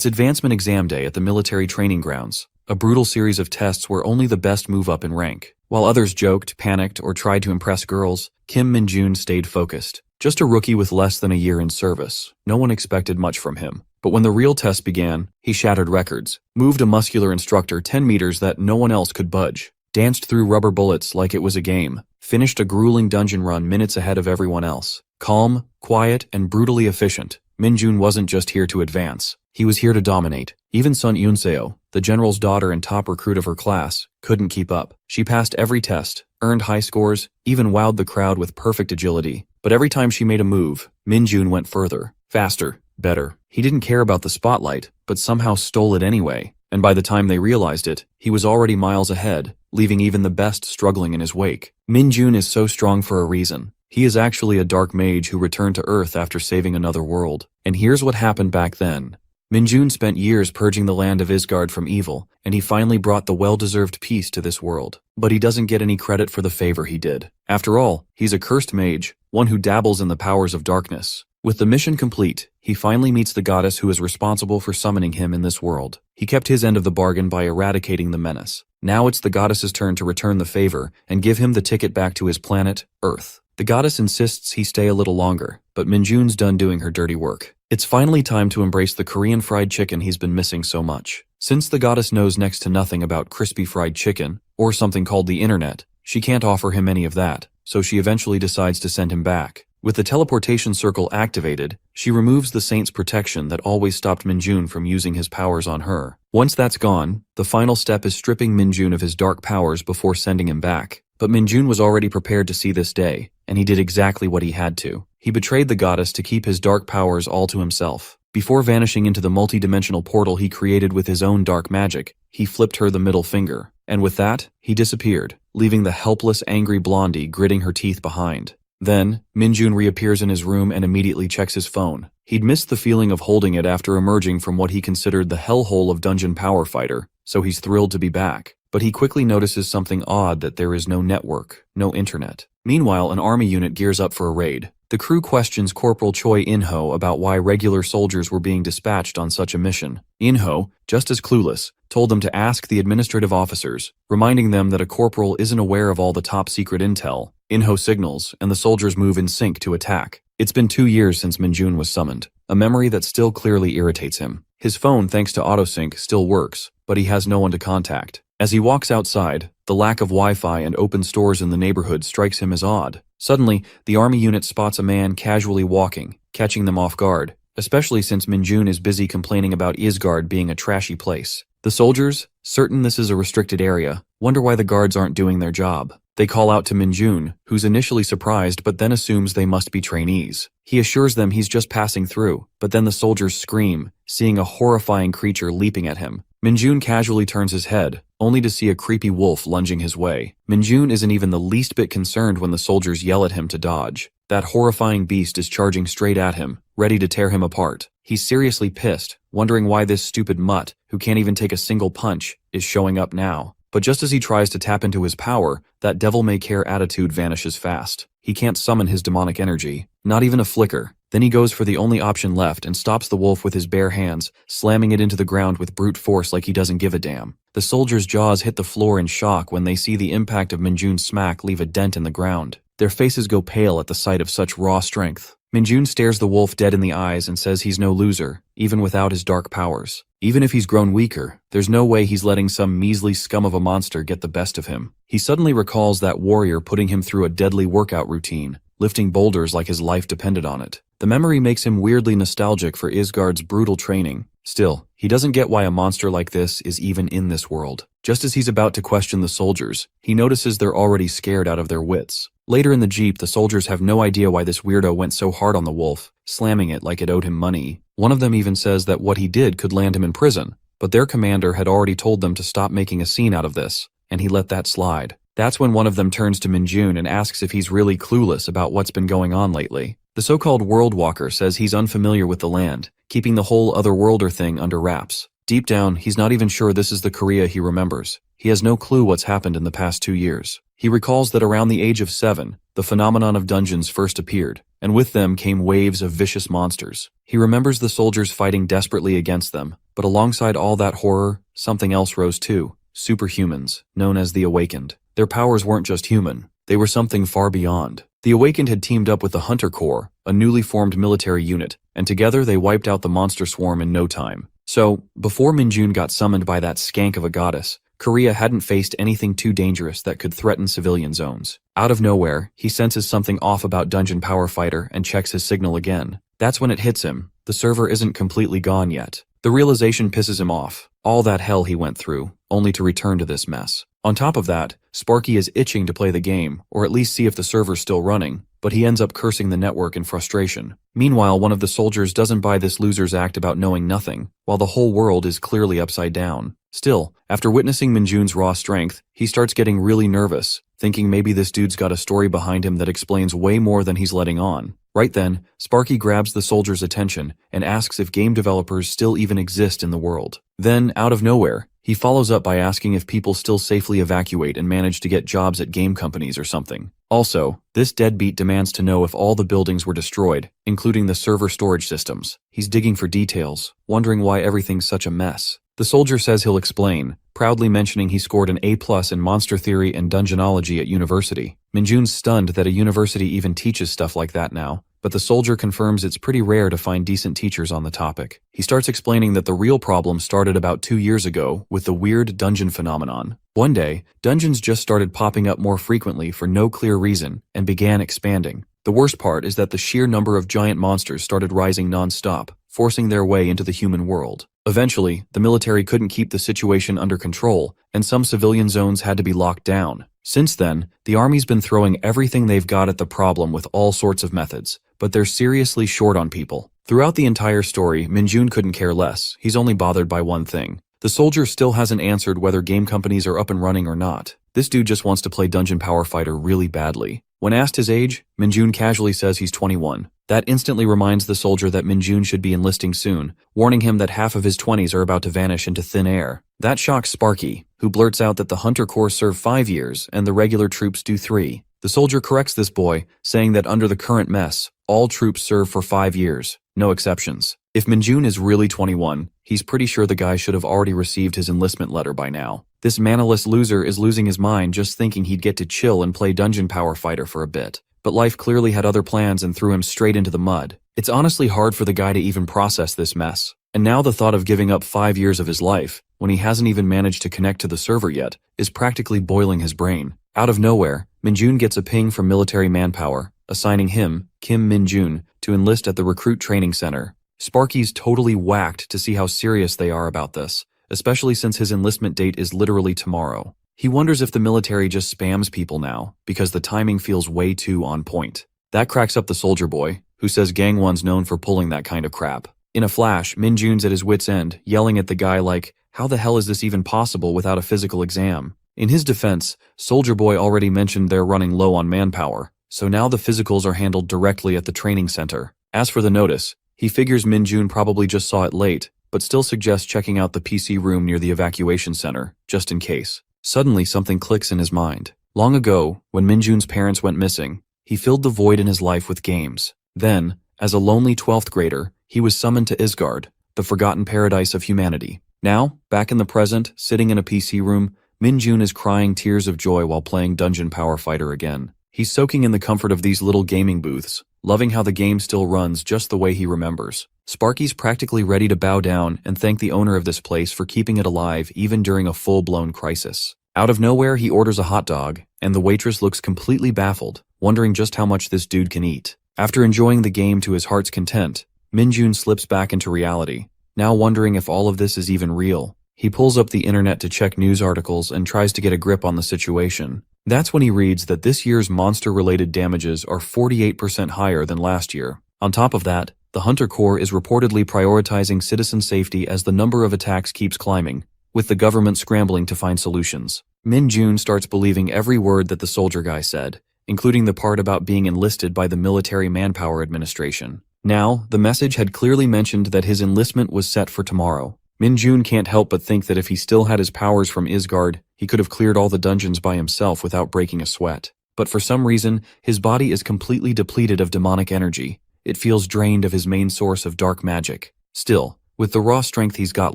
It's advancement exam day at the military training grounds, a brutal series of tests where only the best move up in rank. While others joked, panicked, or tried to impress girls, Kim Min-jun stayed focused. Just a rookie with less than a year in service. No one expected much from him. But when the real test began, he shattered records, moved a muscular instructor 10 meters that no one else could budge, danced through rubber bullets like it was a game, finished a grueling dungeon run minutes ahead of everyone else. Calm, quiet, and brutally efficient, Min-jun wasn't just here to advance. He was here to dominate. Even Sun Yunseo, the general's daughter and top recruit of her class, couldn't keep up. She passed every test, earned high scores, even wowed the crowd with perfect agility. But every time she made a move, Min-jun went further, faster, better. He didn't care about the spotlight, but somehow stole it anyway. And by the time they realized it, he was already miles ahead, leaving even the best struggling in his wake. Min-jun is so strong for a reason. He is actually a dark mage who returned to Earth after saving another world. And here's what happened back then. Min-jun spent years purging the land of Isgard from evil, and he finally brought the well-deserved peace to this world. But he doesn't get any credit for the favor he did. After all, he's a cursed mage, one who dabbles in the powers of darkness. With the mission complete, he finally meets the goddess who is responsible for summoning him in this world. He kept his end of the bargain by eradicating the menace. Now it's the goddess's turn to return the favor and give him the ticket back to his planet, Earth. The goddess insists he stay a little longer, but Min-jun's done doing her dirty work. It's finally time to embrace the Korean fried chicken he's been missing so much. Since the goddess knows next to nothing about crispy fried chicken, or something called the internet, she can't offer him any of that, so she eventually decides to send him back. With the teleportation circle activated, she removes the saint's protection that always stopped Min-jun from using his powers on her. Once that's gone, the final step is stripping Min-jun of his dark powers before sending him back. But Min-jun was already prepared to see this day, and he did exactly what he had to. He betrayed the goddess to keep his dark powers all to himself. Before vanishing into the multi-dimensional portal he created with his own dark magic, he flipped her the middle finger. And with that, he disappeared, leaving the helpless, angry blondie gritting her teeth behind. Then, Min-jun reappears in his room and immediately checks his phone. He'd missed the feeling of holding it after emerging from what he considered the hellhole of Dungeon Power Fighter, so he's thrilled to be back. But he quickly notices something odd, that there is no network, no internet. Meanwhile, an army unit gears up for a raid. The crew questions Corporal Choi In-ho about why regular soldiers were being dispatched on such a mission. In-ho, just as clueless, told them to ask the administrative officers, reminding them that a corporal isn't aware of all the top-secret intel. In-ho signals, and the soldiers move in sync to attack. It's been 2 years since Min-jun was summoned, a memory that still clearly irritates him. His phone, thanks to autosync, still works, but he has no one to contact. As he walks outside, the lack of Wi-Fi and open stores in the neighborhood strikes him as odd. Suddenly, the army unit spots a man casually walking, catching them off guard, especially since Min-jun is busy complaining about Isgard being a trashy place. The soldiers, certain this is a restricted area, wonder why the guards aren't doing their job. They call out to Min-jun, who's initially surprised but then assumes they must be trainees. He assures them he's just passing through, but then the soldiers scream, seeing a horrifying creature leaping at him. Min-jun casually turns his head, only to see a creepy wolf lunging his way. Min-jun isn't even the least bit concerned when the soldiers yell at him to dodge. That horrifying beast is charging straight at him, ready to tear him apart. He's seriously pissed, wondering why this stupid mutt, who can't even take a single punch, is showing up now. But just as he tries to tap into his power, that devil-may-care attitude vanishes fast. He can't summon his demonic energy, not even a flicker. Then he goes for the only option left and stops the wolf with his bare hands, slamming it into the ground with brute force like he doesn't give a damn. The soldiers' jaws hit the floor in shock when they see the impact of Min-jun's smack leave a dent in the ground. Their faces go pale at the sight of such raw strength. Min-jun stares the wolf dead in the eyes and says he's no loser, even without his dark powers. Even if he's grown weaker, there's no way he's letting some measly scum of a monster get the best of him. He suddenly recalls that warrior putting him through a deadly workout routine, lifting boulders like his life depended on it. The memory makes him weirdly nostalgic for Isgard's brutal training. Still, he doesn't get why a monster like this is even in this world. Just as he's about to question the soldiers, he notices they're already scared out of their wits. Later in the jeep, the soldiers have no idea why this weirdo went so hard on the wolf, slamming it like it owed him money. One of them even says that what he did could land him in prison, but their commander had already told them to stop making a scene out of this, and he let that slide. That's when one of them turns to Min-jun and asks if he's really clueless about what's been going on lately. The so-called World Walker says he's unfamiliar with the land, keeping the whole otherworlder thing under wraps. Deep down, he's not even sure this is the Korea he remembers. He has no clue what's happened in the past 2 years. He recalls that around the age of 7, the phenomenon of dungeons first appeared, and with them came waves of vicious monsters. He remembers the soldiers fighting desperately against them, but alongside all that horror, something else rose too: superhumans, known as the Awakened. Their powers weren't just human, they were something far beyond. The Awakened had teamed up with the Hunter Corps, a newly formed military unit, and together they wiped out the monster swarm in no time. So, before Minjun got summoned by that skank of a goddess, Korea hadn't faced anything too dangerous that could threaten civilian zones. Out of nowhere, he senses something off about Dungeon Power Fighter and checks his signal again. That's when it hits him: the server isn't completely gone yet. The realization pisses him off. All that hell he went through, only to return to this mess. On top of that, Sparky is itching to play the game, or at least see if the server's still running, but he ends up cursing the network in frustration. Meanwhile, one of the soldiers doesn't buy this loser's act about knowing nothing, while the whole world is clearly upside down. Still, after witnessing Minjun's raw strength, he starts getting really nervous, thinking maybe this dude's got a story behind him that explains way more than he's letting on. Right then, Sparky grabs the soldier's attention and asks if game developers still even exist in the world. Then, out of nowhere, he follows up by asking if people still safely evacuate and manage to get jobs at game companies or something. Also, this deadbeat demands to know if all the buildings were destroyed, including the server storage systems. He's digging for details, wondering why everything's such a mess. The soldier says he'll explain, proudly mentioning he scored an A+ in Monster Theory and Dungeonology at university. Minjun's stunned that a university even teaches stuff like that now, but the soldier confirms it's pretty rare to find decent teachers on the topic. He starts explaining that the real problem started about 2 years ago with the weird dungeon phenomenon. One day, dungeons just started popping up more frequently for no clear reason and began expanding. The worst part is that the sheer number of giant monsters started rising non-stop, forcing their way into the human world. Eventually, the military couldn't keep the situation under control, and some civilian zones had to be locked down. Since then, the army's been throwing everything they've got at the problem with all sorts of methods, but they're seriously short on people. Throughout the entire story, Minjun couldn't care less. He's only bothered by one thing. The soldier still hasn't answered whether game companies are up and running or not. This dude just wants to play Dungeon Power Fighter really badly. When asked his age, Minjun casually says he's 21. That instantly reminds the soldier that Minjun should be enlisting soon, warning him that half of his 20s are about to vanish into thin air. That shocks Sparky, who blurts out that the Hunter Corps serve 5 years and the regular troops do 3. The soldier corrects this boy, saying that under the current mess, all troops serve for 5 years, no exceptions. If Minjun is really 21, he's pretty sure the guy should have already received his enlistment letter by now. This manaless loser is losing his mind just thinking he'd get to chill and play Dungeon Power Fighter for a bit. But life clearly had other plans and threw him straight into the mud. It's honestly hard for the guy to even process this mess. And now the thought of giving up 5 years of his life, when he hasn't even managed to connect to the server yet, is practically boiling his brain. Out of nowhere, Minjun gets a ping from military manpower, assigning him, Kim Minjun, to enlist at the recruit training center. Sparky's totally whacked to see how serious they are about this, especially since his enlistment date is literally tomorrow. He wonders if the military just spams people now, because the timing feels way too on point. That cracks up the soldier boy, who says Gang 1's known for pulling that kind of crap. In a flash, Minjun's at his wit's end, yelling at the guy like, how the hell is this even possible without a physical exam? In his defense, Soldier Boy already mentioned they're running low on manpower, so now the physicals are handled directly at the training center. As for the notice, he figures Minjun probably just saw it late, but still suggests checking out the PC room near the evacuation center, just in case. Suddenly something clicks in his mind. Long ago, when Minjun's parents went missing, he filled the void in his life with games. Then, as a lonely 12th grader, he was summoned to Isgard, the forgotten paradise of humanity. Now, back in the present, sitting in a PC room, Minjun is crying tears of joy while playing Dungeon Power Fighter again. He's soaking in the comfort of these little gaming booths, loving how the game still runs just the way he remembers. Sparky's practically ready to bow down and thank the owner of this place for keeping it alive even during a full-blown crisis. Out of nowhere, he orders a hot dog, and the waitress looks completely baffled, wondering just how much this dude can eat. After enjoying the game to his heart's content, Minjun slips back into reality, now wondering if all of this is even real. He pulls up the internet to check news articles and tries to get a grip on the situation. That's when he reads that this year's monster-related damages are 48% higher than last year. On top of that, the Hunter Corps is reportedly prioritizing citizen safety as the number of attacks keeps climbing, with the government scrambling to find solutions. Minjun starts believing every word that the soldier guy said, including the part about being enlisted by the Military Manpower Administration. Now, the message had clearly mentioned that his enlistment was set for tomorrow. Minjun can't help but think that if he still had his powers from Isgard, He could have cleared all the dungeons by himself without breaking a sweat. But for some reason, his body is completely depleted of demonic energy. It feels drained of his main source of dark magic. Still, with the raw strength he's got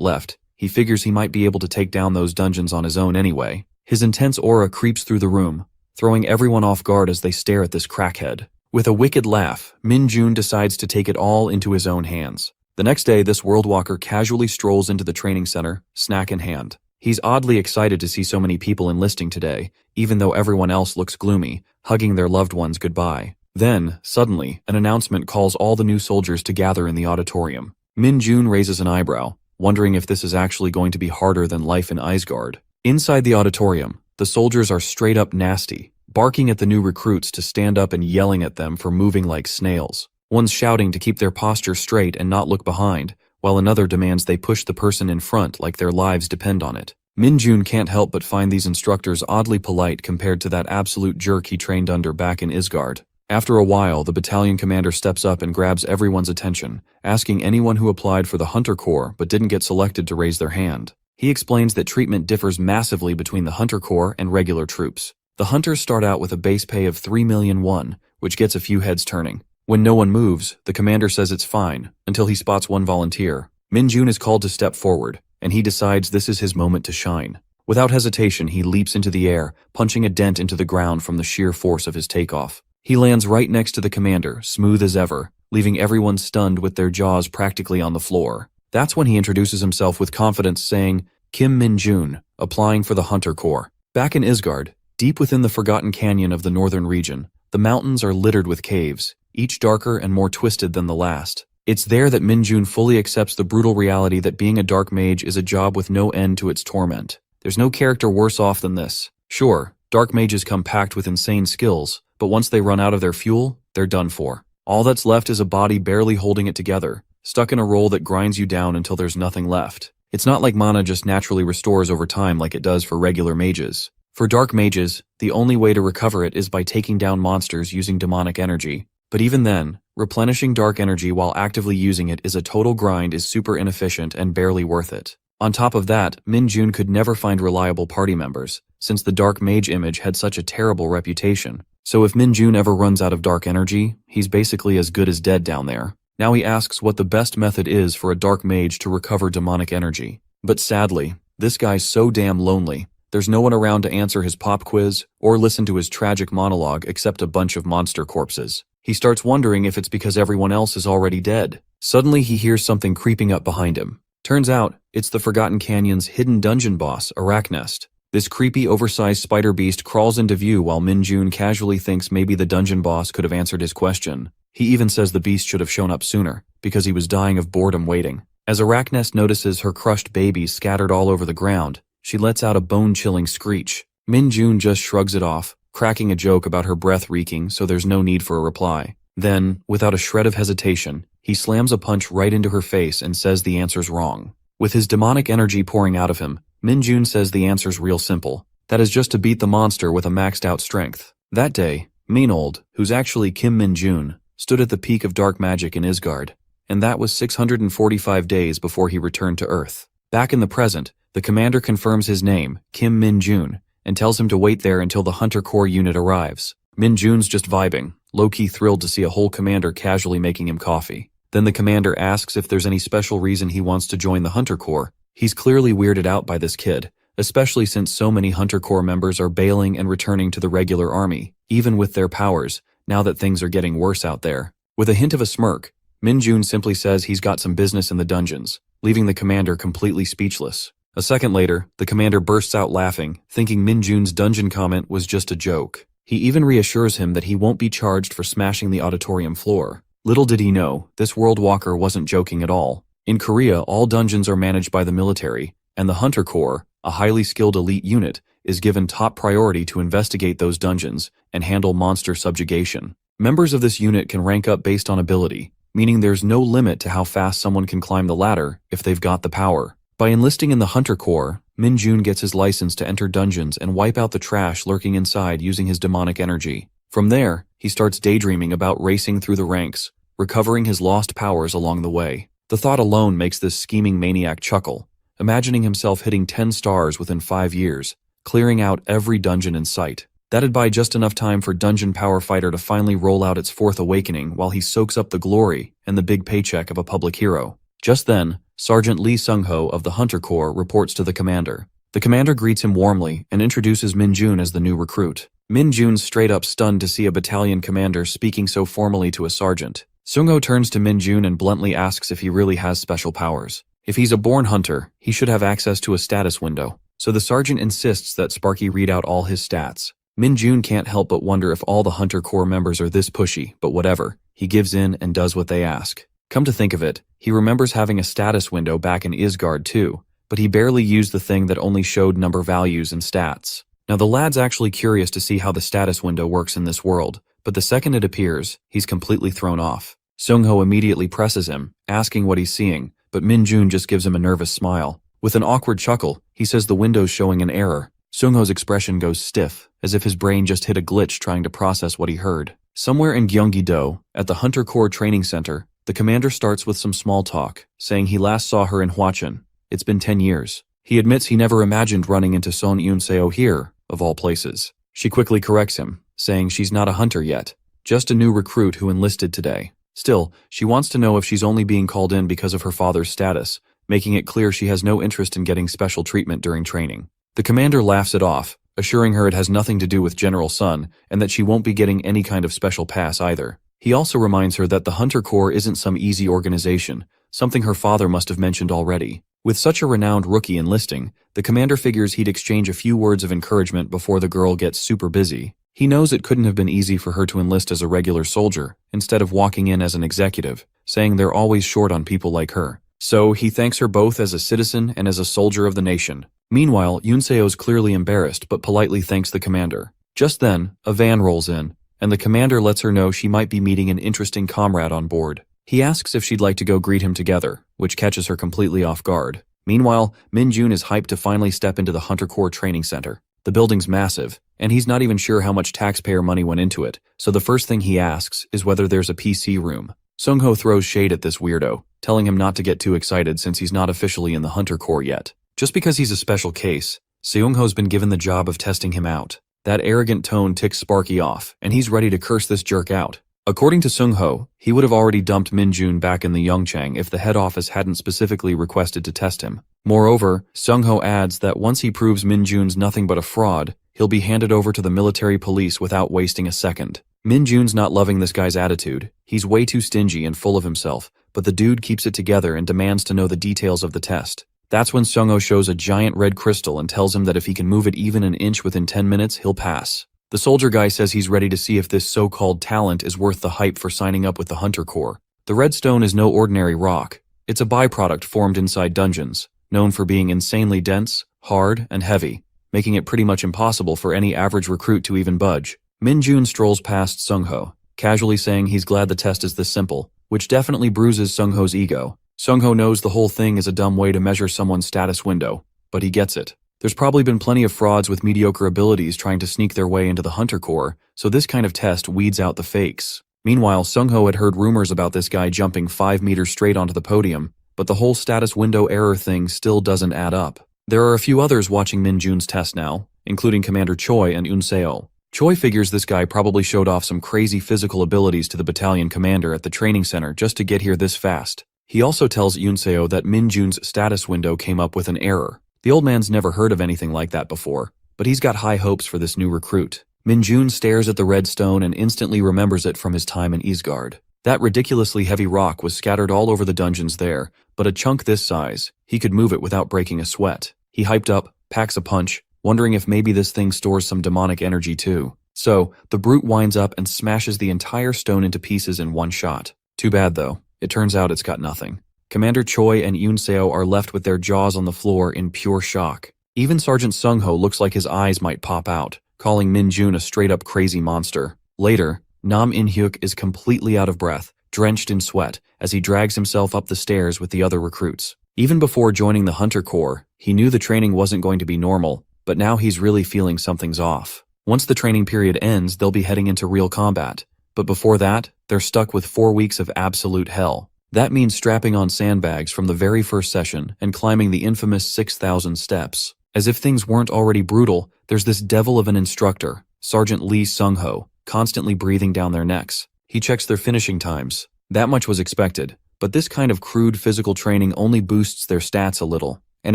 left, he figures he might be able to take down those dungeons on his own anyway. His intense aura creeps through the room, throwing everyone off guard as they stare at this crackhead. With a wicked laugh, Min-jun decides to take it all into his own hands. The next day, this worldwalker casually strolls into the training center, snack in hand. He's oddly excited to see so many people enlisting today, even though everyone else looks gloomy, hugging their loved ones goodbye. Then, suddenly, an announcement calls all the new soldiers to gather in the auditorium. Min-jun raises an eyebrow, wondering if this is actually going to be harder than life in Isgard. Inside the auditorium, the soldiers are straight up nasty, barking at the new recruits to stand up and yelling at them for moving like snails. One's shouting to keep their posture straight and not look behind, while another demands they push the person in front like their lives depend on it. Min-jun can't help but find these instructors oddly polite compared to that absolute jerk he trained under back in Isgard. After a while, the battalion commander steps up and grabs everyone's attention, asking anyone who applied for the Hunter Corps but didn't get selected to raise their hand. He explains that treatment differs massively between the Hunter Corps and regular troops. The Hunters start out with a base pay of 3 million won, which gets a few heads turning. When no one moves, the commander says it's fine, until he spots one volunteer. Min-jun is called to step forward, and he decides this is his moment to shine. Without hesitation, he leaps into the air, punching a dent into the ground from the sheer force of his takeoff. He lands right next to the commander, smooth as ever, leaving everyone stunned with their jaws practically on the floor. That's when he introduces himself with confidence, saying, "Kim Min-jun, applying for the Hunter Corps." Back in Isgard, deep within the Forgotten Canyon of the northern region, the mountains are littered with caves, each darker and more twisted than the last. It's there that Min-jun fully accepts the brutal reality that being a dark mage is a job with no end to its torment. There's no character worse off than this. Sure, dark mages come packed with insane skills, but once they run out of their fuel, they're done for. All that's left is a body barely holding it together, stuck in a role that grinds you down until there's nothing left. It's not like mana just naturally restores over time like it does for regular mages. For dark mages, the only way to recover it is by taking down monsters using demonic energy. But even then, replenishing dark energy while actively using it is a total grind is super inefficient and barely worth it. On top of that, Min-jun could never find reliable party members, since the dark mage image had such a terrible reputation. So if Min-jun ever runs out of dark energy, he's basically as good as dead down there. Now he asks what the best method is for a dark mage to recover demonic energy. But sadly, this guy's so damn lonely. There's no one around to answer his pop quiz or listen to his tragic monologue except a bunch of monster corpses. He starts wondering if it's because everyone else is already dead. Suddenly he hears something creeping up behind him. Turns out, it's the Forgotten Canyon's hidden dungeon boss, Arachnest. This creepy, oversized spider beast crawls into view while Min-jun casually thinks maybe the dungeon boss could have answered his question. He even says the beast should have shown up sooner, because he was dying of boredom waiting. As Arachnest notices her crushed babies scattered all over the ground, she lets out a bone-chilling screech. Min-jun just shrugs it off, cracking a joke about her breath reeking so there's no need for a reply. Then, without a shred of hesitation, he slams a punch right into her face and says the answer's wrong. With his demonic energy pouring out of him, Min-jun says the answer's real simple. That is just to beat the monster with a maxed out strength. That day, Meanold, who's actually Kim Min-jun, stood at the peak of dark magic in Isgard, and that was 645 days before he returned to Earth. Back in the present, the commander confirms his name, Kim Min-jun, and tells him to wait there until the Hunter Corps unit arrives. Min-jun's just vibing, low-key thrilled to see a whole commander casually making him coffee. Then the commander asks if there's any special reason he wants to join the Hunter Corps. He's clearly weirded out by this kid, especially since so many Hunter Corps members are bailing and returning to the regular army, even with their powers, now that things are getting worse out there. With a hint of a smirk, Min-jun simply says he's got some business in the dungeons, leaving the commander completely speechless. A second later, the commander bursts out laughing, thinking Min-jun's dungeon comment was just a joke. He even reassures him that he won't be charged for smashing the auditorium floor. Little did he know, this world walker wasn't joking at all. In Korea, all dungeons are managed by the military, and the Hunter Corps, a highly skilled elite unit, is given top priority to investigate those dungeons and handle monster subjugation. Members of this unit can rank up based on ability, meaning there's no limit to how fast someone can climb the ladder if they've got the power. By enlisting in the Hunter Corps, Min-jun gets his license to enter dungeons and wipe out the trash lurking inside using his demonic energy. From there, he starts daydreaming about racing through the ranks, recovering his lost powers along the way. The thought alone makes this scheming maniac chuckle, imagining himself hitting 10 stars within 5 years, clearing out every dungeon in sight. That'd buy just enough time for Dungeon Power Fighter to finally roll out its fourth awakening while he soaks up the glory and the big paycheck of a public hero. Just then, Sergeant Lee Sung-ho of the Hunter Corps reports to the commander. The commander greets him warmly and introduces Min-jun as the new recruit. Min-jun's straight up stunned to see a battalion commander speaking so formally to a sergeant. Sung-ho turns to Min-jun and bluntly asks if he really has special powers. If he's a born hunter, he should have access to a status window. So the sergeant insists that Sparky read out all his stats. Min-jun can't help but wonder if all the Hunter Corps members are this pushy, but whatever. He gives in and does what they ask. Come to think of it, he remembers having a status window back in Isgard too, but he barely used the thing that only showed number values and stats. Now the lad's actually curious to see how the status window works in this world, but the second it appears, he's completely thrown off. Sung-ho immediately presses him, asking what he's seeing, but Min-jun just gives him a nervous smile. With an awkward chuckle, he says the window's showing an error. Sung-ho's expression goes stiff, as if his brain just hit a glitch trying to process what he heard. Somewhere in Gyeonggi-do, at the Hunter Corps Training Center, the commander starts with some small talk, saying he last saw her in Hwachun. It's been 10 years. He admits he never imagined running into Son Yoon-seo here, of all places. She quickly corrects him, saying she's not a hunter yet, just a new recruit who enlisted today. Still, she wants to know if she's only being called in because of her father's status, making it clear she has no interest in getting special treatment during training. The commander laughs it off, assuring her it has nothing to do with General Sun and that she won't be getting any kind of special pass either. He also reminds her that the Hunter Corps isn't some easy organization, something her father must have mentioned already. With such a renowned rookie enlisting, the commander figures he'd exchange a few words of encouragement before the girl gets super busy. He knows it couldn't have been easy for her to enlist as a regular soldier, instead of walking in as an executive, saying they're always short on people like her. So he thanks her both as a citizen and as a soldier of the nation. Meanwhile, Yoon-seo's clearly embarrassed but politely thanks the commander. Just then, a van rolls in, and the commander lets her know she might be meeting an interesting comrade on board. He asks if she'd like to go greet him together, which catches her completely off guard. Meanwhile, Min-jun is hyped to finally step into the Hunter Corps Training Center. The building's massive, and he's not even sure how much taxpayer money went into it, so the first thing he asks is whether there's a PC room. Sung-ho throws shade at this weirdo, telling him not to get too excited since he's not officially in the Hunter Corps yet. Just because he's a special case, Seung-ho's been given the job of testing him out. That arrogant tone ticks Sparky off, and he's ready to curse this jerk out. According to Sung-ho, he would have already dumped Min-jun back in the Yongchang if the head office hadn't specifically requested to test him. Moreover, Sung-ho adds that once he proves Min-jun's nothing but a fraud, he'll be handed over to the military police without wasting a second. Min-jun's not loving this guy's attitude. He's way too stingy and full of himself, but the dude keeps it together and demands to know the details of the test. That's when Sung-ho shows a giant red crystal and tells him that if he can move it even an inch within 10 minutes, he'll pass. The soldier guy says he's ready to see if this so-called talent is worth the hype for signing up with the Hunter Corps. The red stone is no ordinary rock. It's a byproduct formed inside dungeons, known for being insanely dense, hard, and heavy, making it pretty much impossible for any average recruit to even budge. Min-jun strolls past Sung-ho, casually saying he's glad the test is this simple, which definitely bruises Sung-ho's ego. Sung-ho knows the whole thing is a dumb way to measure someone's status window, but he gets it. There's probably been plenty of frauds with mediocre abilities trying to sneak their way into the Hunter Corps, so this kind of test weeds out the fakes. Meanwhile, Sung-ho had heard rumors about this guy jumping 5 meters straight onto the podium, but the whole status window error thing still doesn't add up. There are a few others watching Min-jun's test now, including Commander Choi and Yoon-seo. Choi figures this guy probably showed off some crazy physical abilities to the battalion commander at the training center just to get here this fast. He also tells Yoon-seo that Min-jun's status window came up with an error. The old man's never heard of anything like that before, but he's got high hopes for this new recruit. Min-jun stares at the red stone and instantly remembers it from his time in Isgard. That ridiculously heavy rock was scattered all over the dungeons there, but a chunk this size, he could move it without breaking a sweat. He hyped up, packs a punch, wondering if maybe this thing stores some demonic energy too. So, the brute winds up and smashes the entire stone into pieces in one shot. Too bad though, it turns out it's got nothing. Commander Choi and Yoon-seo are left with their jaws on the floor in pure shock. Even Sergeant Sung-ho looks like his eyes might pop out, calling Min-jun a straight-up crazy monster. Later, Nam In-hyuk is completely out of breath, drenched in sweat, as he drags himself up the stairs with the other recruits. Even before joining the Hunter Corps, he knew the training wasn't going to be normal, but now he's really feeling something's off. Once the training period ends, they'll be heading into real combat. But before that, they're stuck with 4 weeks of absolute hell. That means strapping on sandbags from the very first session and climbing the infamous 6,000 steps. As if things weren't already brutal, there's this devil of an instructor, Sergeant Lee Sung-ho, constantly breathing down their necks. He checks their finishing times. That much was expected, but this kind of crude physical training only boosts their stats a little, and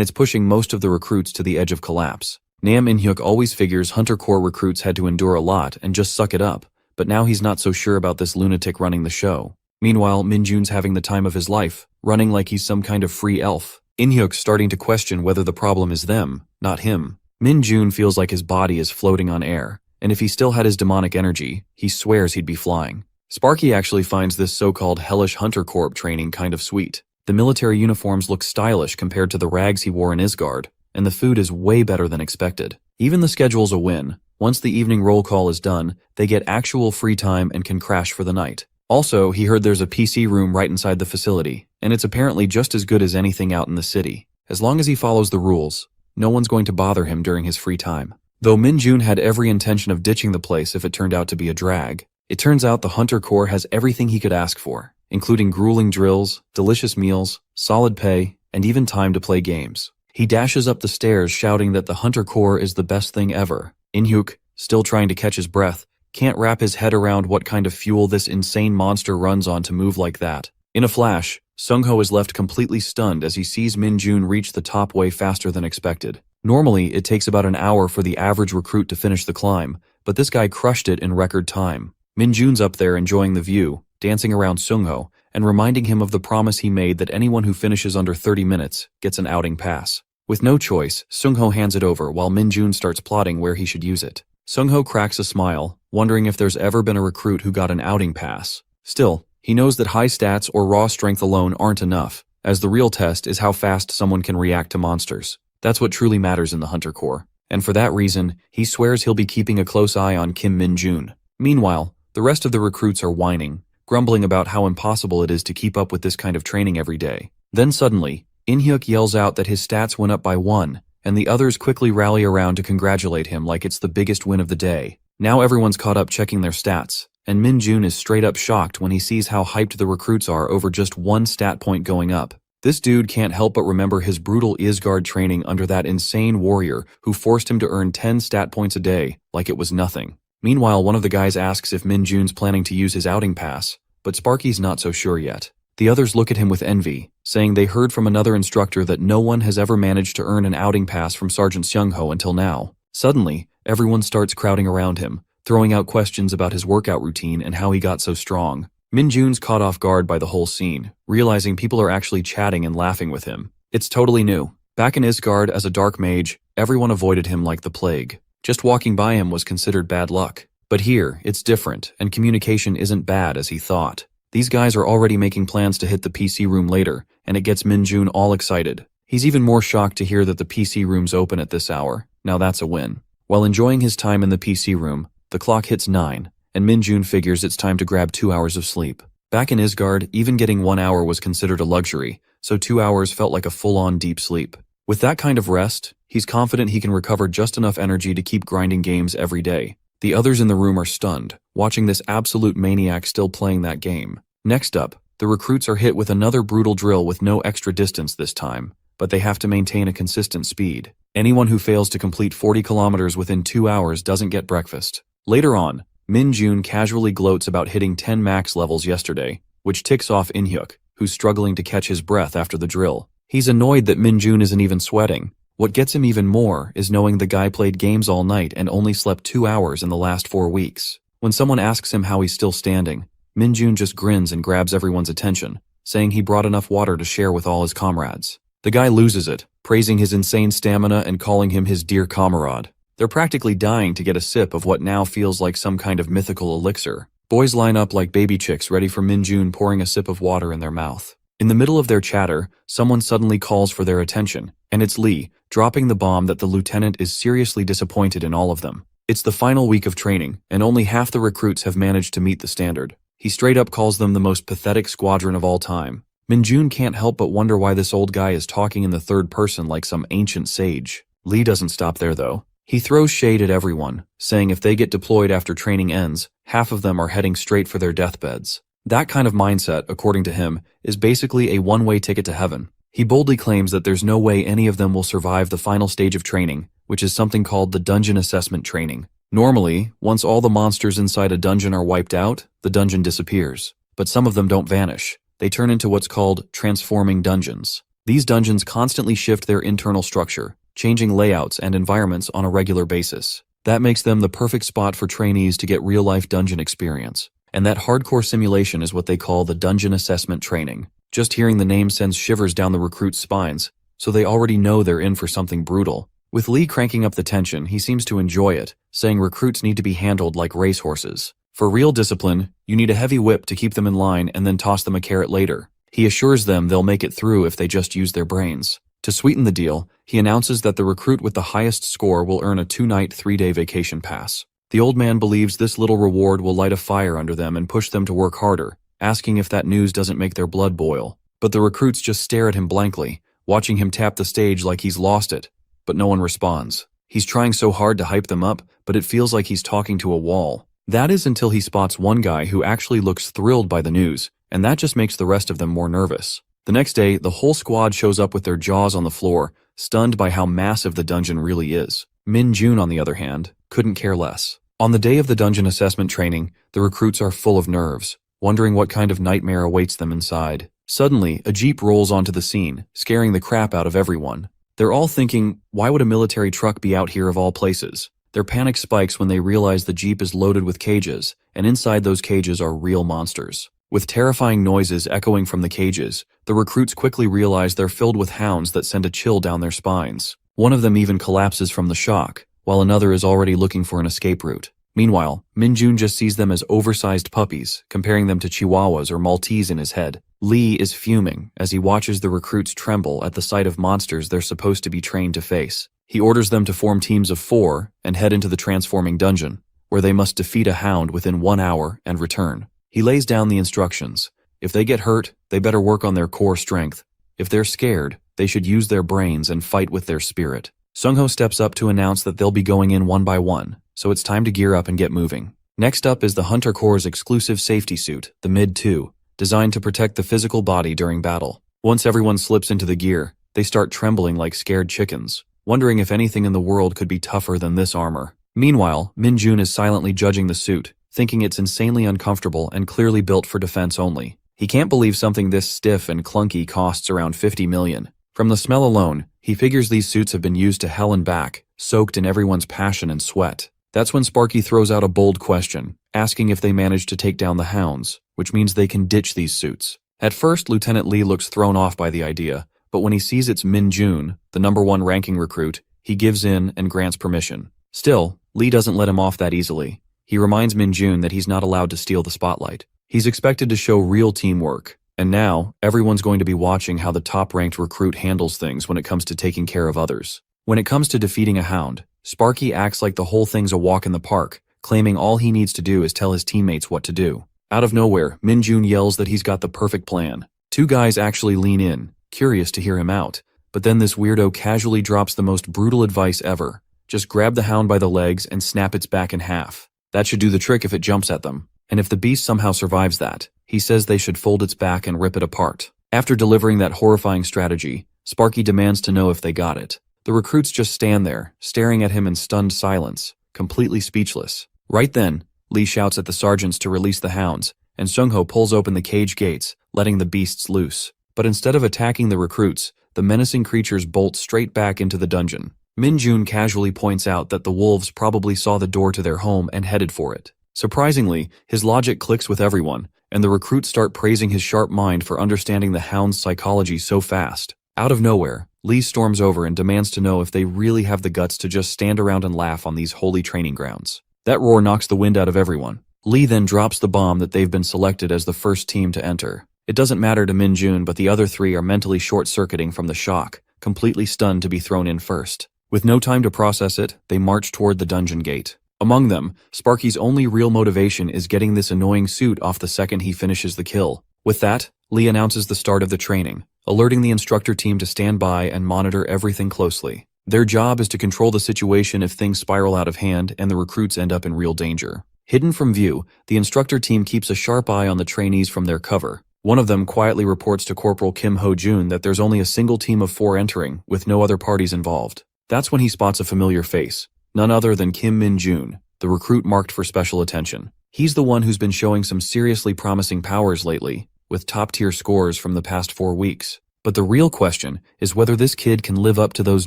it's pushing most of the recruits to the edge of collapse. Nam In-hyuk always figures Hunter Corps recruits had to endure a lot and just suck it up, but now he's not so sure about this lunatic running the show. Meanwhile, Min-jun's having the time of his life, running like he's some kind of free elf. In-hyuk's starting to question whether the problem is them, not him. Min-jun feels like his body is floating on air, and if he still had his demonic energy, he swears he'd be flying. Sparky actually finds this so-called hellish Hunter Corps training kind of sweet. The military uniforms look stylish compared to the rags he wore in Isgard, and the food is way better than expected. Even the schedule's a win. Once the evening roll call is done, they get actual free time and can crash for the night. Also, he heard there's a PC room right inside the facility, and it's apparently just as good as anything out in the city. As long as he follows the rules, no one's going to bother him during his free time. Though Min-jun had every intention of ditching the place if it turned out to be a drag, it turns out the Hunter Corps has everything he could ask for, including grueling drills, delicious meals, solid pay, and even time to play games. He dashes up the stairs shouting that the Hunter Corps is the best thing ever. In-hyuk, still trying to catch his breath, can't wrap his head around what kind of fuel this insane monster runs on to move like that. In a flash, Sung-ho is left completely stunned as he sees Min-jun reach the top way faster than expected. Normally, it takes about an hour for the average recruit to finish the climb, but this guy crushed it in record time. Min-jun's up there enjoying the view, dancing around Sung-ho, and reminding him of the promise he made that anyone who finishes under 30 minutes gets an outing pass. With no choice, Sung-ho hands it over while Min-jun starts plotting where he should use it. Sung-ho cracks a smile, wondering if there's ever been a recruit who got an outing pass. Still, he knows that high stats or raw strength alone aren't enough, as the real test is how fast someone can react to monsters. That's what truly matters in the Hunter Corps, and for that reason, he swears he'll be keeping a close eye on Kim Min-jun. Meanwhile, the rest of the recruits are whining, grumbling about how impossible it is to keep up with this kind of training every day. Then suddenly, In-hyuk yells out that his stats went up by 1, and the others quickly rally around to congratulate him like it's the biggest win of the day. Now everyone's caught up checking their stats, and Min-jun is straight up shocked when he sees how hyped the recruits are over just 1 stat point going up. This dude can't help but remember his brutal Isgard training under that insane warrior who forced him to earn 10 stat points a day like it was nothing. Meanwhile, one of the guys asks if Min-jun's planning to use his outing pass, but Sparky's not so sure yet. The others look at him with envy, saying they heard from another instructor that no one has ever managed to earn an outing pass from Sergeant Sung-ho until now. Suddenly, everyone starts crowding around him, throwing out questions about his workout routine and how he got so strong. Min-jun's caught off guard by the whole scene, realizing people are actually chatting and laughing with him. It's totally new. Back in Isgard as a dark mage, everyone avoided him like the plague. Just walking by him was considered bad luck. But here, it's different, and communication isn't bad as he thought. These guys are already making plans to hit the PC room later, and it gets Min-jun all excited. He's even more shocked to hear that the PC room's open at this hour. Now that's a win. While enjoying his time in the PC room, the clock hits 9, and Min-jun figures it's time to grab 2 hours of sleep. Back in Isgard, even getting 1 hour was considered a luxury, so 2 hours felt like a full-on deep sleep. With that kind of rest, he's confident he can recover just enough energy to keep grinding games every day. The others in the room are stunned, watching this absolute maniac still playing that game. Next up, the recruits are hit with another brutal drill with no extra distance this time, but they have to maintain a consistent speed. Anyone who fails to complete 40 kilometers within 2 hours doesn't get breakfast. Later on, Min-jun casually gloats about hitting 10 max levels yesterday, which ticks off In-hyuk, who's struggling to catch his breath after the drill. He's annoyed that Min-jun isn't even sweating. What gets him even more is knowing the guy played games all night and only slept 2 hours in the last 4 weeks. When someone asks him how he's still standing, Min-jun just grins and grabs everyone's attention, saying he brought enough water to share with all his comrades. The guy loses it, praising his insane stamina and calling him his dear comrade. They're practically dying to get a sip of what now feels like some kind of mythical elixir. Boys line up like baby chicks ready for Min-jun pouring a sip of water in their mouth. In the middle of their chatter, someone suddenly calls for their attention, and it's Lee, dropping the bomb that the lieutenant is seriously disappointed in all of them. It's the final week of training, and only half the recruits have managed to meet the standard. He straight up calls them the most pathetic squadron of all time. Min-jun can't help but wonder why this old guy is talking in the third person like some ancient sage. Lee doesn't stop there though. He throws shade at everyone, saying if they get deployed after training ends, half of them are heading straight for their deathbeds. That kind of mindset, according to him, is basically a one-way ticket to heaven. He boldly claims that there's no way any of them will survive the final stage of training, which is something called the dungeon assessment training. Normally, once all the monsters inside a dungeon are wiped out, the dungeon disappears. But some of them don't vanish. They turn into what's called transforming dungeons. These dungeons constantly shift their internal structure, changing layouts and environments on a regular basis. That makes them the perfect spot for trainees to get real-life dungeon experience. And that hardcore simulation is what they call the dungeon assessment training. Just hearing the name sends shivers down the recruits' spines, so they already know they're in for something brutal. With Lee cranking up the tension, he seems to enjoy it, saying recruits need to be handled like racehorses. For real discipline, you need a heavy whip to keep them in line and then toss them a carrot later. He assures them they'll make it through if they just use their brains. To sweeten the deal, he announces that the recruit with the highest score will earn a 2-night, 3-day vacation pass. The old man believes this little reward will light a fire under them and push them to work harder, asking if that news doesn't make their blood boil. But the recruits just stare at him blankly, watching him tap the stage like he's lost it. But no one responds. He's trying so hard to hype them up, but it feels like he's talking to a wall. That is until he spots one guy who actually looks thrilled by the news, and that just makes the rest of them more nervous. The next day, the whole squad shows up with their jaws on the floor, stunned by how massive the dungeon really is. Min-jun, on the other hand, couldn't care less. On the day of the dungeon assessment training, the recruits are full of nerves, wondering what kind of nightmare awaits them inside. Suddenly, a jeep rolls onto the scene, scaring the crap out of everyone. They're all thinking, why would a military truck be out here of all places? Their panic spikes when they realize the jeep is loaded with cages, and inside those cages are real monsters. With terrifying noises echoing from the cages, the recruits quickly realize they're filled with hounds that send a chill down their spines. One of them even collapses from the shock, while another is already looking for an escape route. Meanwhile, Min-jun just sees them as oversized puppies, comparing them to chihuahuas or Maltese in his head. Lee is fuming as he watches the recruits tremble at the sight of monsters they're supposed to be trained to face. He orders them to form teams of 4 and head into the transforming dungeon, where they must defeat a hound within 1 hour and return. He lays down the instructions. If they get hurt, they better work on their core strength. If they're scared, they should use their brains and fight with their spirit. Sungho steps up to announce that they'll be going in one by one, so it's time to gear up and get moving. Next up is the Hunter Corps' exclusive safety suit, the Mid-2, designed to protect the physical body during battle. Once everyone slips into the gear, they start trembling like scared chickens, wondering if anything in the world could be tougher than this armor. Meanwhile, Min-jun is silently judging the suit, thinking it's insanely uncomfortable and clearly built for defense only. He can't believe something this stiff and clunky costs around 50 million. From the smell alone, he figures these suits have been used to hell and back, soaked in everyone's passion and sweat. That's when Sparky throws out a bold question, asking if they managed to take down the hounds, which means they can ditch these suits. At first, Lieutenant Lee looks thrown off by the idea, but when he sees it's Min-jun, the #1 ranking recruit, he gives in and grants permission. Still, Lee doesn't let him off that easily. He reminds Min-jun that he's not allowed to steal the spotlight. He's expected to show real teamwork, and now, everyone's going to be watching how the top-ranked recruit handles things when it comes to taking care of others. When it comes to defeating a hound, Sparky acts like the whole thing's a walk in the park, claiming all he needs to do is tell his teammates what to do. Out of nowhere, Min-jun yells that he's got the perfect plan. 2 guys actually lean in, curious to hear him out, but then this weirdo casually drops the most brutal advice ever. Just grab the hound by the legs and snap its back in half. That should do the trick if it jumps at them. And if the beast somehow survives that, he says they should fold its back and rip it apart. After delivering that horrifying strategy, Sparky demands to know if they got it. The recruits just stand there, staring at him in stunned silence, completely speechless. Right then, Lee shouts at the sergeants to release the hounds, and Sungho pulls open the cage gates, letting the beasts loose. But instead of attacking the recruits, the menacing creatures bolt straight back into the dungeon. Min-jun casually points out that the wolves probably saw the door to their home and headed for it. Surprisingly, his logic clicks with everyone, and the recruits start praising his sharp mind for understanding the hound's psychology so fast. Out of nowhere, Lee storms over and demands to know if they really have the guts to just stand around and laugh on these holy training grounds. That roar knocks the wind out of everyone. Lee then drops the bomb that they've been selected as the first team to enter. It doesn't matter to Min-jun, but the other 3 are mentally short-circuiting from the shock, completely stunned to be thrown in first. With no time to process it, they march toward the dungeon gate. Among them, Sparky's only real motivation is getting this annoying suit off the second he finishes the kill. With that, Lee announces the start of the training, alerting the instructor team to stand by and monitor everything closely. Their job is to control the situation if things spiral out of hand and the recruits end up in real danger. Hidden from view, the instructor team keeps a sharp eye on the trainees from their cover, One of them quietly reports to Corporal Kim Ho-jun that there's only a single team of 4 entering, with no other parties involved. That's when he spots a familiar face, none other than Kim Min-jun, the recruit marked for special attention. He's the one who's been showing some seriously promising powers lately, with top-tier scores from the past 4 weeks. But the real question is whether this kid can live up to those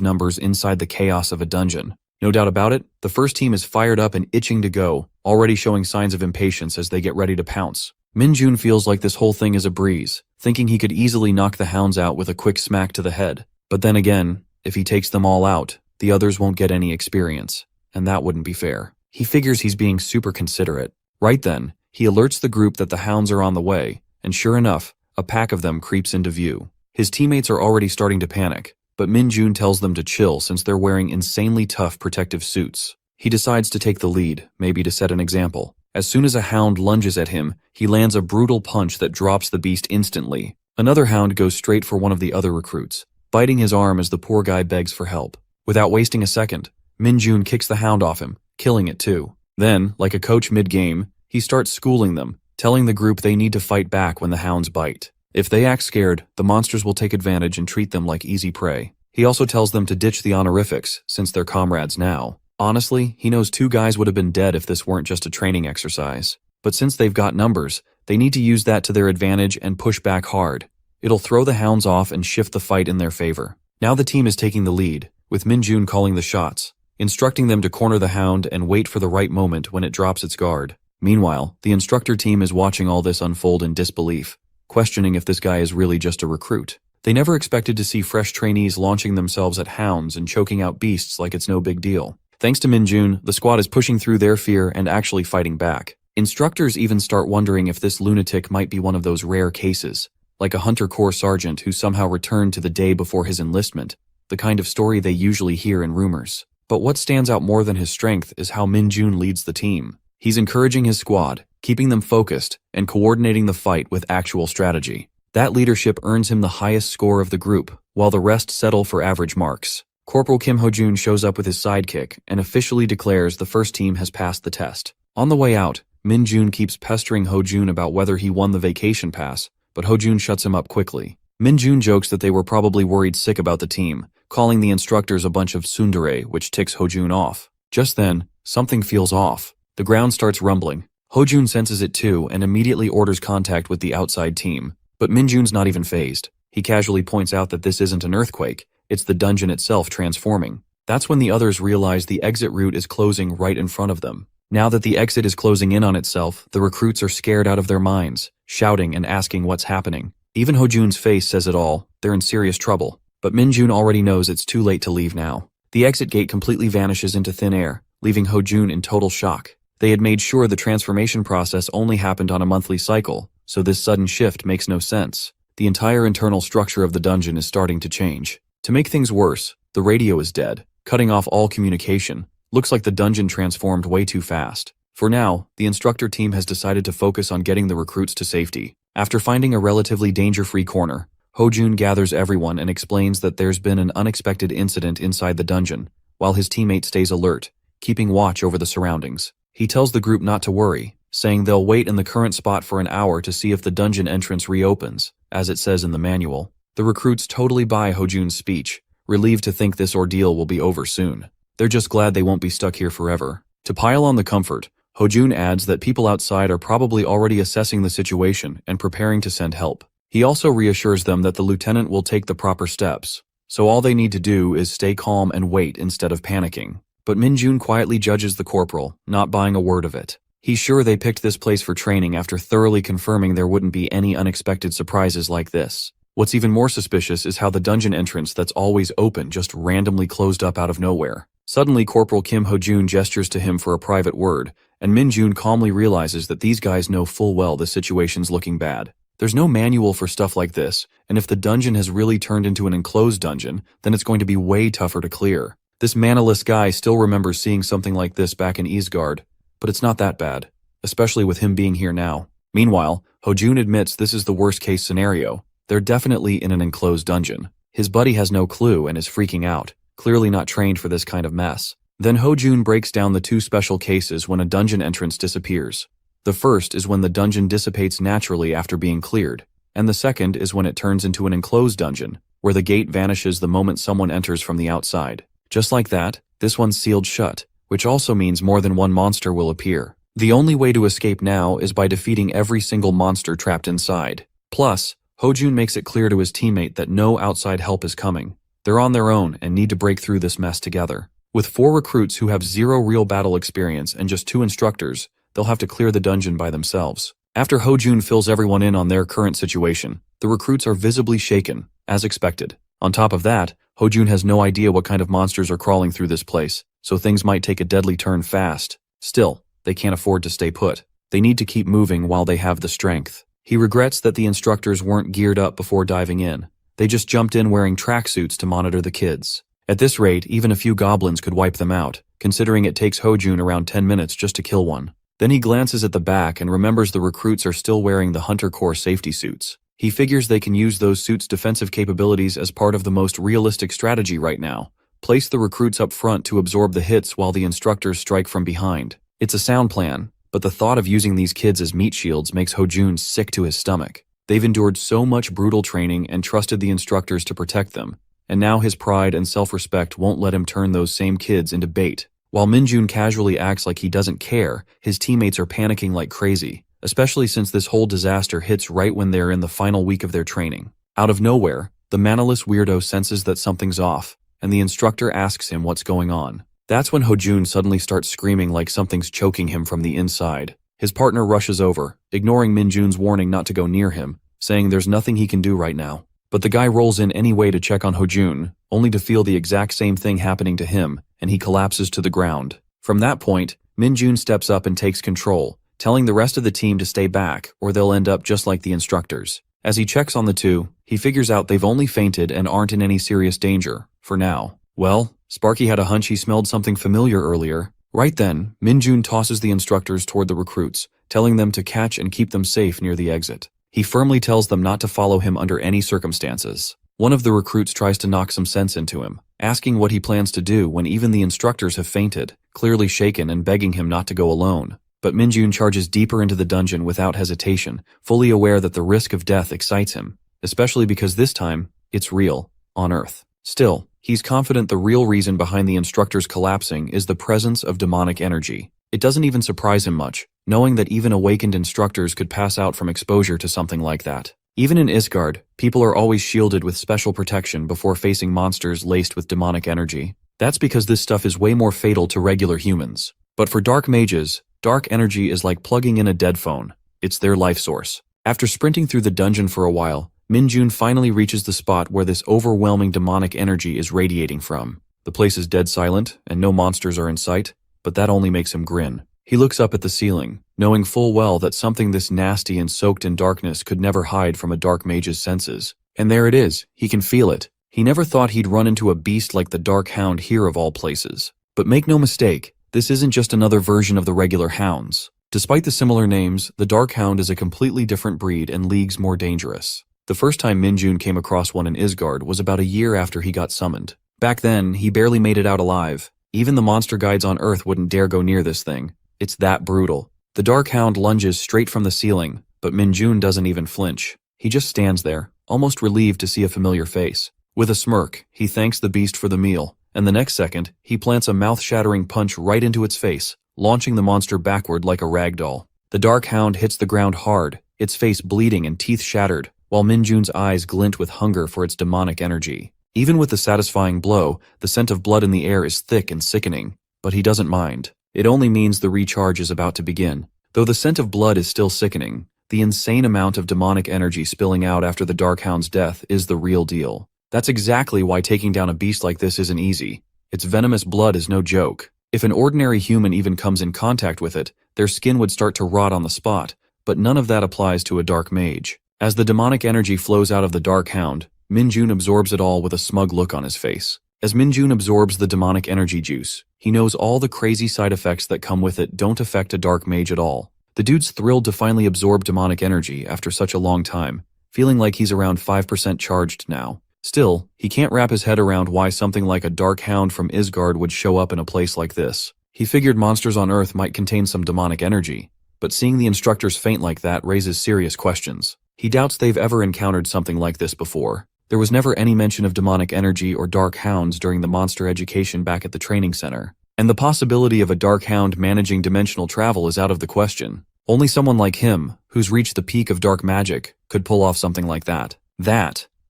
numbers inside the chaos of a dungeon. No doubt about it, the first team is fired up and itching to go, already showing signs of impatience as they get ready to pounce. Min-jun feels like this whole thing is a breeze, thinking he could easily knock the hounds out with a quick smack to the head. But then again, if he takes them all out, the others won't get any experience, and that wouldn't be fair. He figures he's being super considerate. Right then, he alerts the group that the hounds are on the way, and sure enough, a pack of them creeps into view. His teammates are already starting to panic, but Min-jun tells them to chill since they're wearing insanely tough protective suits. He decides to take the lead, maybe to set an example. As soon as a hound lunges at him, he lands a brutal punch that drops the beast instantly. Another hound goes straight for one of the other recruits, biting his arm as the poor guy begs for help. Without wasting a second, Min-jun kicks the hound off him, killing it too. Then, like a coach mid-game, he starts schooling them, telling the group they need to fight back when the hounds bite. If they act scared, the monsters will take advantage and treat them like easy prey. He also tells them to ditch the honorifics, since they're comrades now. Honestly, he knows 2 guys would have been dead if this weren't just a training exercise. But since they've got numbers, they need to use that to their advantage and push back hard. It'll throw the hounds off and shift the fight in their favor. Now the team is taking the lead, with Min-jun calling the shots, instructing them to corner the hound and wait for the right moment when it drops its guard. Meanwhile, the instructor team is watching all this unfold in disbelief, questioning if this guy is really just a recruit. They never expected to see fresh trainees launching themselves at hounds and choking out beasts like it's no big deal. Thanks to Min-jun, the squad is pushing through their fear and actually fighting back. Instructors even start wondering if this lunatic might be one of those rare cases, like a Hunter Corps sergeant who somehow returned to the day before his enlistment, the kind of story they usually hear in rumors. But what stands out more than his strength is how Min-jun leads the team. He's encouraging his squad, keeping them focused, and coordinating the fight with actual strategy. That leadership earns him the highest score of the group, while the rest settle for average marks. Corporal Kim Ho-jun shows up with his sidekick and officially declares the first team has passed the test. On the way out, Min-jun keeps pestering Ho-jun about whether he won the vacation pass, but Ho-jun shuts him up quickly. Min-jun jokes that they were probably worried sick about the team, calling the instructors a bunch of tsundere, which ticks Ho-jun off. Just then, something feels off. The ground starts rumbling. Ho-jun senses it too and immediately orders contact with the outside team. But Min-jun's not even fazed. He casually points out that this isn't an earthquake, it's the dungeon itself transforming. That's when the others realize the exit route is closing right in front of them. Now that the exit is closing in on itself, the recruits are scared out of their minds, shouting and asking what's happening. Even Ho-jun's face says it all, they're in serious trouble. But Min-jun already knows it's too late to leave now. The exit gate completely vanishes into thin air, leaving Ho-jun in total shock. They had made sure the transformation process only happened on a monthly cycle, so this sudden shift makes no sense. The entire internal structure of the dungeon is starting to change. To make things worse, the radio is dead, cutting off all communication. Looks like the dungeon transformed way too fast. For now, the instructor team has decided to focus on getting the recruits to safety. After finding a relatively danger-free corner, Ho-jun gathers everyone and explains that there's been an unexpected incident inside the dungeon, while his teammate stays alert, keeping watch over the surroundings. He tells the group not to worry, saying they'll wait in the current spot for an hour to see if the dungeon entrance reopens, as it says in the manual. The recruits totally buy Ho-jun's speech, relieved to think this ordeal will be over soon. They're just glad they won't be stuck here forever. To pile on the comfort, Ho-jun adds that people outside are probably already assessing the situation and preparing to send help. He also reassures them that the lieutenant will take the proper steps, so all they need to do is stay calm and wait instead of panicking. But Min-jun quietly judges the corporal, not buying a word of it. He's sure they picked this place for training after thoroughly confirming there wouldn't be any unexpected surprises like this. What's even more suspicious is how the dungeon entrance that's always open just randomly closed up out of nowhere. Suddenly, Corporal Kim Ho-jun gestures to him for a private word, and Min-jun calmly realizes that these guys know full well the situation's looking bad. There's no manual for stuff like this, and if the dungeon has really turned into an enclosed dungeon, then it's going to be way tougher to clear. This manaless guy still remembers seeing something like this back in Isgard, but it's not that bad, especially with him being here now. Meanwhile, Ho-jun admits this is the worst-case scenario. They're definitely in an enclosed dungeon. His buddy has no clue and is freaking out, clearly not trained for this kind of mess. Then Ho-jun breaks down the 2 special cases when a dungeon entrance disappears. The first is when the dungeon dissipates naturally after being cleared, and the second is when it turns into an enclosed dungeon, where the gate vanishes the moment someone enters from the outside. Just like that, this one's sealed shut, which also means more than one monster will appear. The only way to escape now is by defeating every single monster trapped inside. Plus, Hojun makes it clear to his teammate that no outside help is coming. They're on their own and need to break through this mess together. With 4 recruits who have 0 real battle experience and just 2 instructors, they'll have to clear the dungeon by themselves. After Hojun fills everyone in on their current situation, the recruits are visibly shaken, as expected. On top of that, Hojun has no idea what kind of monsters are crawling through this place, so things might take a deadly turn fast. Still, they can't afford to stay put. They need to keep moving while they have the strength. He regrets that the instructors weren't geared up before diving in. They just jumped in wearing tracksuits to monitor the kids. At this rate, even a few goblins could wipe them out, considering it takes Hojun around 10 minutes just to kill one. Then he glances at the back and remembers the recruits are still wearing the Hunter Corps safety suits. He figures they can use those suits' defensive capabilities as part of the most realistic strategy right now. Place the recruits up front to absorb the hits while the instructors strike from behind. It's a sound plan, but the thought of using these kids as meat shields makes Hojun sick to his stomach. They've endured so much brutal training and trusted the instructors to protect them, and now his pride and self-respect won't let him turn those same kids into bait. While Minjun casually acts like he doesn't care, his teammates are panicking like crazy, especially since this whole disaster hits right when they're in the final week of their training. Out of nowhere, the manaless weirdo senses that something's off, and the instructor asks him what's going on. That's when Hojun suddenly starts screaming like something's choking him from the inside. His partner rushes over, ignoring Minjun's warning not to go near him, saying there's nothing he can do right now. But the guy rolls in anyway to check on Hojun, only to feel the exact same thing happening to him, and he collapses to the ground. From that point, Minjun steps up and takes control, telling the rest of the team to stay back or they'll end up just like the instructors. As he checks on the two, he figures out they've only fainted and aren't in any serious danger, for now. Well, Sparky had a hunch he smelled something familiar earlier. Right then, Minjun tosses the instructors toward the recruits, telling them to catch and keep them safe near the exit. He firmly tells them not to follow him under any circumstances. One of the recruits tries to knock some sense into him, asking what he plans to do when even the instructors have fainted, clearly shaken and begging him not to go alone. But Minjun charges deeper into the dungeon without hesitation, fully aware that the risk of death excites him, especially because this time, it's real, on Earth. Still, he's confident the real reason behind the instructors collapsing is the presence of demonic energy. It doesn't even surprise him much, knowing that even awakened instructors could pass out from exposure to something like that. Even in Isgard, people are always shielded with special protection before facing monsters laced with demonic energy. That's because this stuff is way more fatal to regular humans. But for dark mages, dark energy is like plugging in a dead phone. It's their life source. After sprinting through the dungeon for a while, Minjun finally reaches the spot where this overwhelming demonic energy is radiating from. The place is dead silent, and no monsters are in sight, but that only makes him grin. He looks up at the ceiling, knowing full well that something this nasty and soaked in darkness could never hide from a dark mage's senses. And there it is, he can feel it. He never thought he'd run into a beast like the Dark Hound here of all places. But make no mistake, this isn't just another version of the regular hounds. Despite the similar names, the Dark Hound is a completely different breed and leagues more dangerous. The first time Minjun came across one in Isgard was about a year after he got summoned. Back then, he barely made it out alive. Even the monster guides on Earth wouldn't dare go near this thing. It's that brutal. The Dark Hound lunges straight from the ceiling, but Minjun doesn't even flinch. He just stands there, almost relieved to see a familiar face. With a smirk, he thanks the beast for the meal, and the next second, he plants a mouth-shattering punch right into its face, launching the monster backward like a rag doll. The Dark Hound hits the ground hard, its face bleeding and teeth shattered, while Minjun's eyes glint with hunger for its demonic energy. Even with the satisfying blow, the scent of blood in the air is thick and sickening, but he doesn't mind. It only means the recharge is about to begin. Though the scent of blood is still sickening, the insane amount of demonic energy spilling out after the Dark Hound's death is the real deal. That's exactly why taking down a beast like this isn't easy. Its venomous blood is no joke. If an ordinary human even comes in contact with it, their skin would start to rot on the spot, but none of that applies to a dark mage. As the demonic energy flows out of the Dark Hound, Minjun absorbs it all with a smug look on his face. As Minjun absorbs the demonic energy juice, he knows all the crazy side effects that come with it don't affect a dark mage at all. The dude's thrilled to finally absorb demonic energy after such a long time, feeling like he's around 5% charged now. Still, he can't wrap his head around why something like a Dark Hound from Isgard would show up in a place like this. He figured monsters on Earth might contain some demonic energy, but seeing the instructors faint like that raises serious questions. He doubts they've ever encountered something like this before. There was never any mention of demonic energy or dark hounds during the monster education back at the training center. And the possibility of a dark hound managing dimensional travel is out of the question. Only someone like him, who's reached the peak of dark magic, could pull off something like that.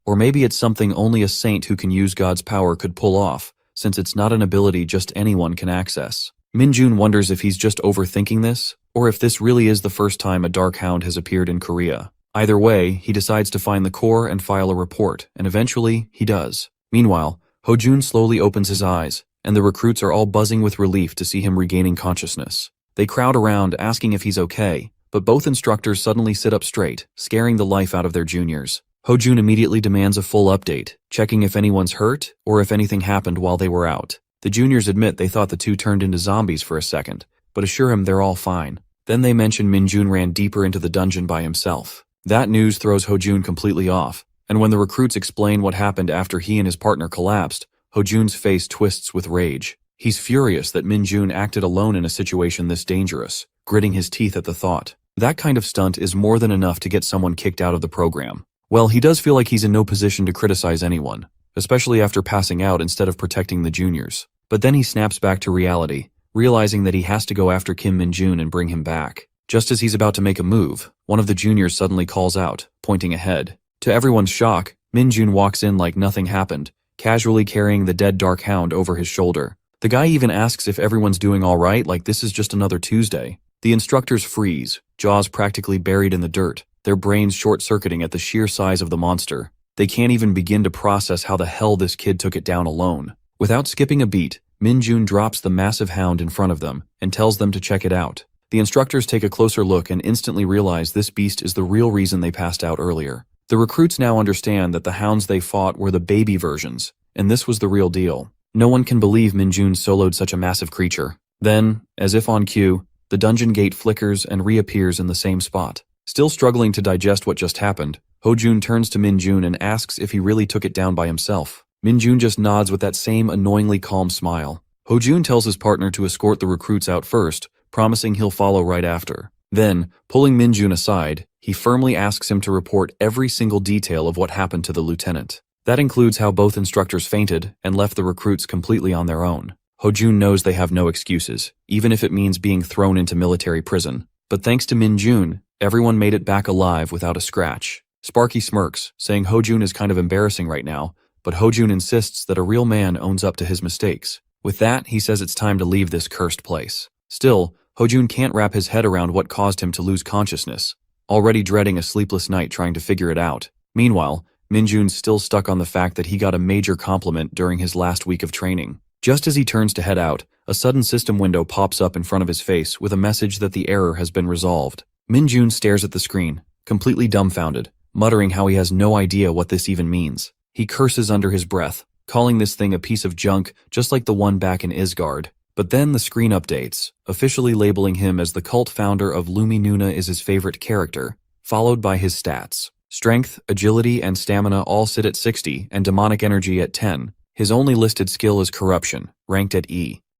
Or maybe it's something only a saint who can use God's power could pull off, since it's not an ability just anyone can access. Minjun wonders if he's just overthinking this, or if this really is the first time a dark hound has appeared in Korea. Either way, he decides to find the core and file a report, and eventually, he does. Meanwhile, Hojun slowly opens his eyes, and the recruits are all buzzing with relief to see him regaining consciousness. They crowd around asking if he's okay, but both instructors suddenly sit up straight, scaring the life out of their juniors. Hojun immediately demands a full update, checking if anyone's hurt or if anything happened while they were out. The juniors admit they thought the two turned into zombies for a second, but assure him they're all fine. Then they mention Minjun ran deeper into the dungeon by himself. That news throws Hojun completely off, and when the recruits explain what happened after he and his partner collapsed, Hojun's face twists with rage. He's furious that Minjun acted alone in a situation this dangerous, gritting his teeth at the thought. That kind of stunt is more than enough to get someone kicked out of the program. Well, he does feel like he's in no position to criticize anyone, especially after passing out instead of protecting the juniors. But then he snaps back to reality, realizing that he has to go after Kim Minjun and bring him back. Just as he's about to make a move, one of the juniors suddenly calls out, pointing ahead. To everyone's shock, Minjun walks in like nothing happened, casually carrying the dead dark hound over his shoulder. The guy even asks if everyone's doing alright, like this is just another Tuesday. The instructors freeze, jaws practically buried in the dirt, their brains short-circuiting at the sheer size of the monster. They can't even begin to process how the hell this kid took it down alone. Without skipping a beat, Minjun drops the massive hound in front of them and tells them to check it out. The instructors take a closer look and instantly realize this beast is the real reason they passed out earlier. The recruits now understand that the hounds they fought were the baby versions, and this was the real deal. No one can believe Minjun soloed such a massive creature. Then, as if on cue, the dungeon gate flickers and reappears in the same spot. Still struggling to digest what just happened, Hojun turns to Minjun and asks if he really took it down by himself. Minjun just nods with that same annoyingly calm smile. Hojun tells his partner to escort the recruits out first, promising he'll follow right after. Then, pulling Minjun aside, he firmly asks him to report every single detail of what happened to the lieutenant. That includes how both instructors fainted and left the recruits completely on their own. Hojun knows they have no excuses, even if it means being thrown into military prison. But thanks to Minjun, everyone made it back alive without a scratch. Sparky smirks, saying Hojun is kind of embarrassing right now, but Hojun insists that a real man owns up to his mistakes. With that, he says it's time to leave this cursed place. Still, Hojun can't wrap his head around what caused him to lose consciousness, already dreading a sleepless night trying to figure it out. Meanwhile, Minjun's still stuck on the fact that he got a major compliment during his last week of training. Just as he turns to head out, a sudden system window pops up in front of his face with a message that the error has been resolved. Minjun stares at the screen, completely dumbfounded, muttering how he has no idea what this even means. He curses under his breath, calling this thing a piece of junk just like the one back in Isgard. But then the screen updates, officially labeling him as the cult founder of Lumi Nuna is his favorite character, followed by his stats. Strength, agility, and stamina all sit at 60 and demonic energy at 10. His only listed skill is corruption, ranked at E.